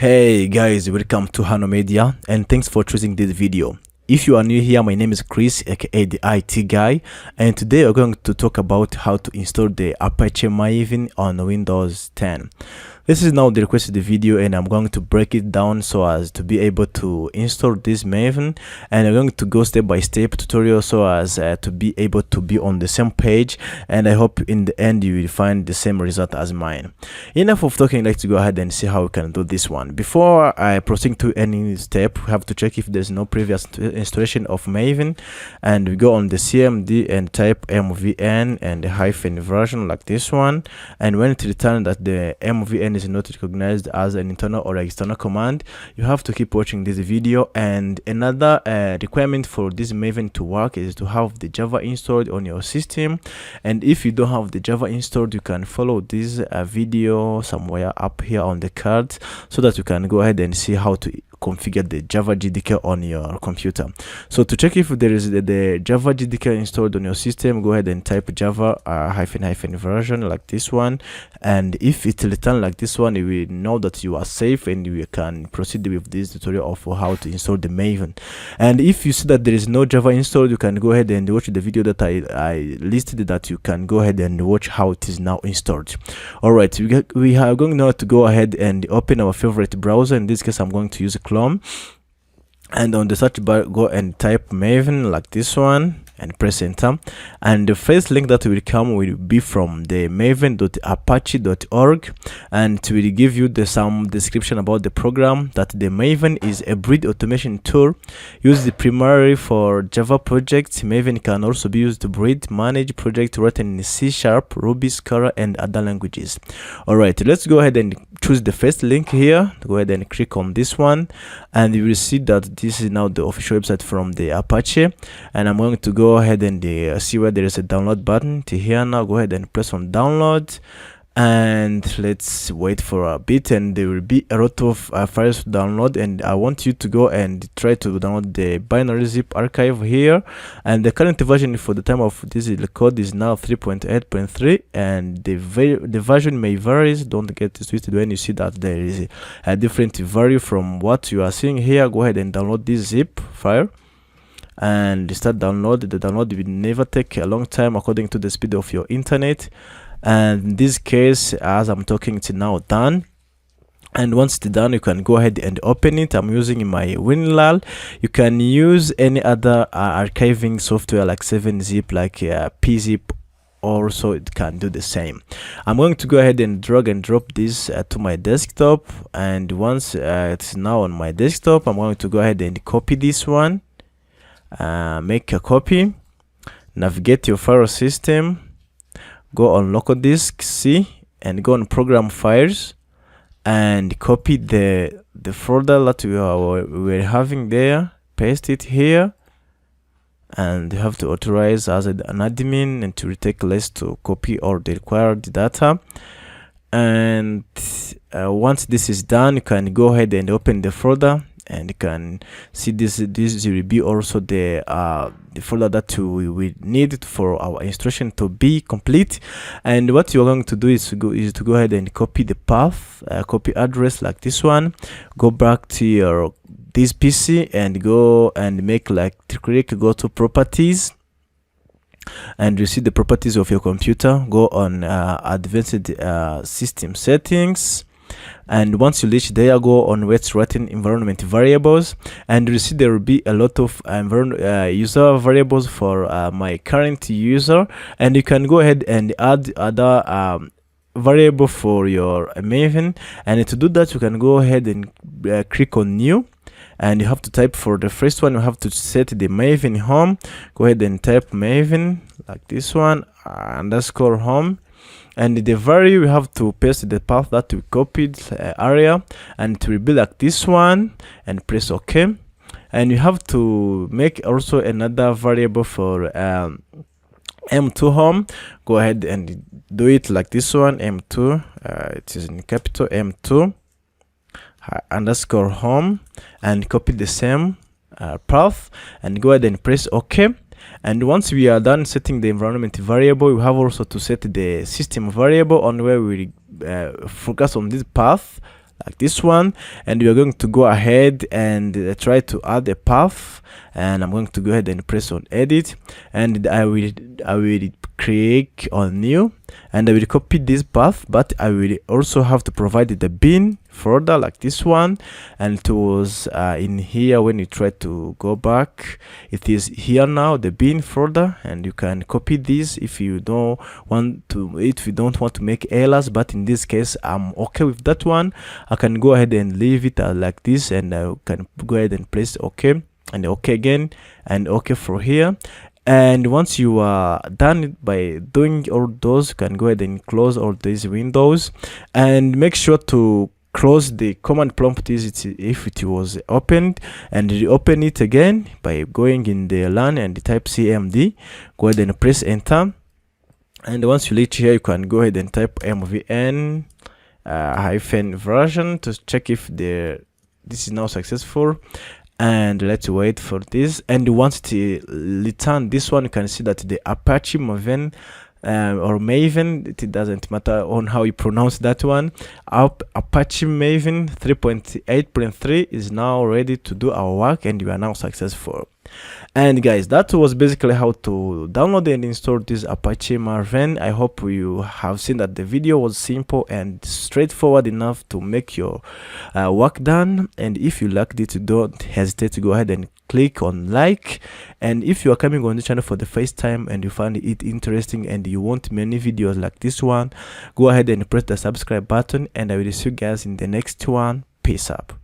Hey guys, welcome to Hano Media and thanks for choosing this video. If you are new here, my name is Chris, aka the IT guy, and today we're going to talk about how to install the Apache Maven on Windows 10. This is now the requested video and I'm going to break it down so as to be able to install this Maven, and I'm going to go step by step tutorial so as to be able to be on the same page, and I hope in the end you will find the same result as mine. Enough of talking, let's go ahead and see how we can do this one. Before I proceed to any step, we have to check if there's no previous installation of Maven, and we go on the CMD and type MVN and hyphen version like this one, and when it returns that the MVN is not recognized as an internal or external command, you have to keep watching this video. And another requirement for this Maven to work is to have the Java installed on your system, and if you don't have the Java installed, you can follow this video somewhere up here on the card so that you can go ahead and see how to configure the Java JDK on your computer. So to check if there is the Java JDK installed on your system, go ahead and type Java hyphen version like this one, and if it returns like this one, you will know that you are safe and you can proceed with this tutorial of how to install the Maven. And if you see that there is no Java installed, you can go ahead and watch the video that I listed, that you can go ahead and watch how it is now installed. All right, we are going now to go ahead and open our favorite browser. In this case, I'm going to use Chrome, and on the search bar go and type Maven like this one and press enter, and the first link that will come will be from the maven.apache.org, and it will give you some description about the program, that the Maven is a breed automation tool used primarily for Java projects. Maven can also be used to breed manage projects written in C#, Ruby, Scala, and other languages. All right, let's go ahead and choose the first link here. Go ahead and click on this one, and you will see that this is now the official website from the Apache, and I'm going to go ahead and see where there is a download button to here. Now go ahead and press on download, and let's wait for a bit, and there will be a lot of files to download, and I want you to go and try to download the binary zip archive here. And the current version for the time of this code is now 3.8.3, and the version may vary. Don't get twisted when you see that there is a different value from what you are seeing here. Go ahead and download this zip file and start download. The download will never take a long time according to the speed of your internet, and in this case, as I'm talking, it's now done. And once it's done, you can go ahead and open it. I'm using my WinRAR. You can use any other archiving software like 7-zip, like pzip, also it can do the same. I'm going to go ahead and drag and drop this to my desktop, and once it's now on my desktop, I'm going to go ahead and copy this one. Make a copy, navigate your file system, go on local disk C, and go on program files, and copy the folder that we were having there, paste it here, and you have to authorize as an admin and to retake less to copy all the required data. And once this is done, you can go ahead and open the folder, and you can see this will be also the folder that we will need for our instruction to be complete. And what you're going to do is to go ahead and copy the path, copy address like this one, go back to this PC and go and make go to properties, and you see the properties of your computer. Go on advanced system settings, and once you reach there, go on what's written environment variables, and you see there will be a lot of user variables for my current user, and you can go ahead and add other variable for your Maven. And to do that, you can go ahead and click on new, and you have to type for the first one, you have to set the Maven home. Go ahead and type Maven like this one underscore home, and the value we have to paste the path that we copied area, and it will be like this one, and press OK. And you have to make also another variable for M2 home. Go ahead and do it like this one, M2, it is in capital M2 underscore home, and copy the same path, and go ahead and press OK. And once we are done setting the environment variable, we have also to set the system variable on where we focus on this path like this one, and we are going to go ahead and try to add a path, and I'm going to go ahead and press on edit, and I will create on new, and I will copy this path, but I will also have to provide the bin folder like this one, and it was in here. When you try to go back, it is here now, the bin folder, and you can copy this if you don't want to make errors. But in this case, I'm okay with that one. I can go ahead and leave it like this, and I can go ahead and press OK, and OK again, and OK for here. And once you are done by doing all those, you can go ahead and close all these windows, and make sure to close the command prompt if it was opened, and reopen it again by going in the LAN and type cmd. Go ahead and press enter, and once you reach here, you can go ahead and type mvn hyphen version to check if this is now successful. And let's wait for this, and once it return this one, you can see that the Apache Maven or Maven, it doesn't matter on how you pronounce that one, Apache Maven 3.8.3 is now ready to do our work, and we are now successful. And guys, that was basically how to download and install this Apache Maven. I hope you have seen that the video was simple and straightforward enough to make your work done. And if you liked it, don't hesitate to go ahead and click on like. And if you are coming on the channel for the first time and you find it interesting and you want many videos like this one, go ahead and press the subscribe button, and I will see you guys in the next one. Peace up.